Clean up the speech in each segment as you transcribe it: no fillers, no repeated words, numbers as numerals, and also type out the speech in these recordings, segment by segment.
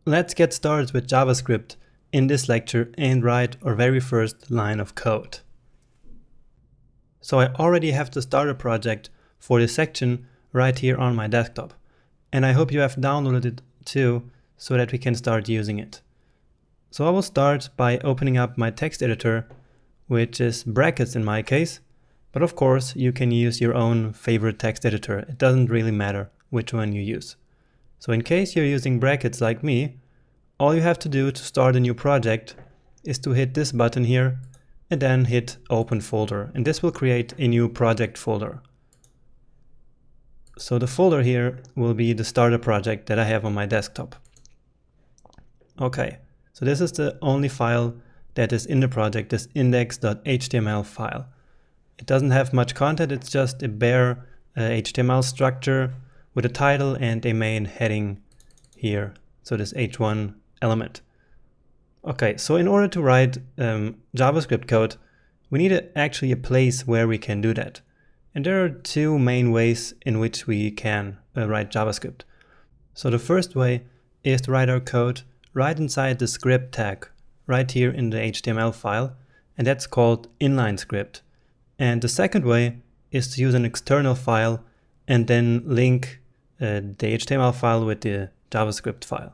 Let's get started with JavaScript in this lecture and write our very first line of code. So I already have the starter project for this section right here on my desktop. And I hope you have downloaded it too, so that we can start using it. So I will start by opening up my text editor, which is brackets in my case. But of course, you can use your own favorite text editor. It doesn't really matter which one you use. So in case you're using brackets like me, all you have to do to start a new project is to hit this button here and then hit Open Folder. And this will create a new project folder. So the folder here will be the starter project that I have on my desktop. Okay, so this is the only file that is in the project, this index.html file. It doesn't have much content, it's just a bare HTML structure with a title and a main heading here. So this h1 element. Okay, so in order to write JavaScript code, we need actually a place where we can do that. And there are two main ways in which we can write JavaScript. So the first way is to write our code right inside the script tag, right here in the HTML file, and that's called inline script. And the second way is to use an external file and then link the HTML file with the JavaScript file.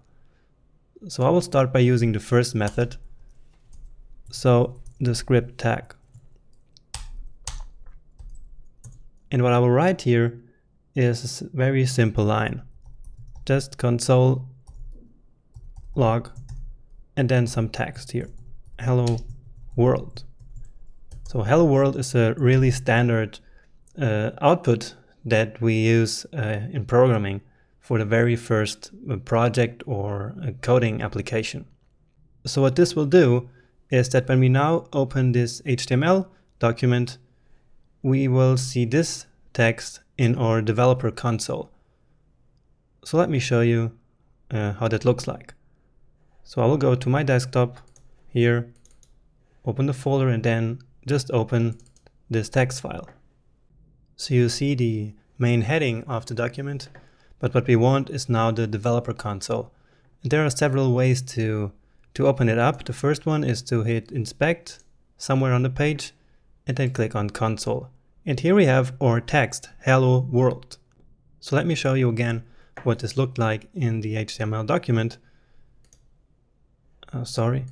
So I will start by using the first method, so the script tag. And what I will write here is a very simple line. Just console log and then some text here. Hello world. So hello world is a really standard output that we use in programming for the very first project or coding application. So what this will do is that when we now open this HTML document, we will see this text in our developer console. So let me show you how that looks like. So I will go to my desktop here, open the folder and then just open this text file. So you see the main heading of the document, but what we want is now the developer console. And there are several ways to open it up. The first one is to hit inspect somewhere on the page and then click on console. And here we have our text, hello world. So let me show you again what this looked like in the HTML document. So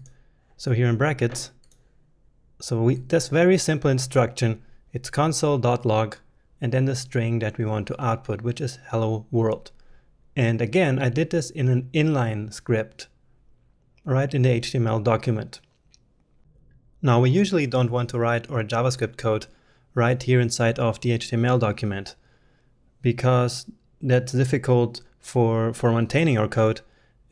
here in brackets, that's very simple instruction. It's console.log and then the string that we want to output, which is hello world. And again, I did this in an inline script, right in the HTML document. Now we usually don't want to write our JavaScript code right here inside of the HTML document, because that's difficult for maintaining our code.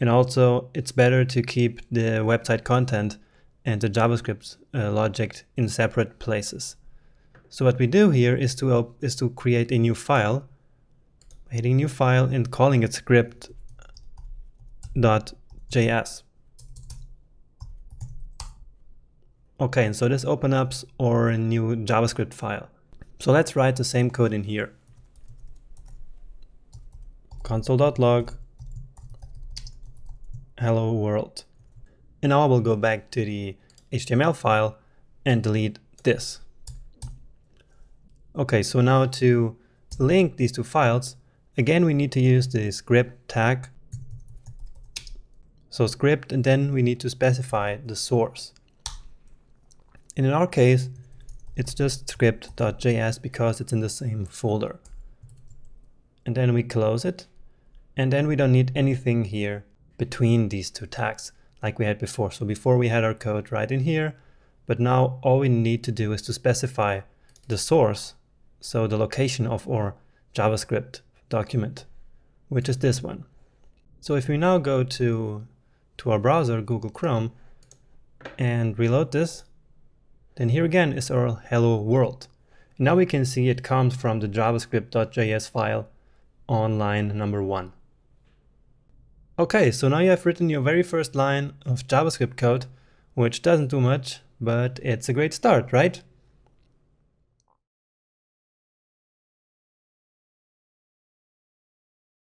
And also it's better to keep the website content and the JavaScript logic in separate places. So what we do here is to create a new file, hitting new file and calling it script.js. Okay, and so this opens up our new JavaScript file. So let's write the same code in here. Console.log hello world. And now I will go back to the HTML file and delete this. Okay, so now to link these two files, again we need to use the script tag. So script, and then we need to specify the source. And in our case, it's just script.js because it's in the same folder. And then we close it. And then we don't need anything here between these two tags like we had before. So before we had our code right in here, but now all we need to do is to specify the source, so the location of our JavaScript document, which is this one. So if we now go to our browser, Google Chrome, and reload this, then here again is our hello world. And now we can see it comes from the javascript.js file on line number 1. Okay, so now you have written your very first line of JavaScript code, which doesn't do much, but it's a great start, right?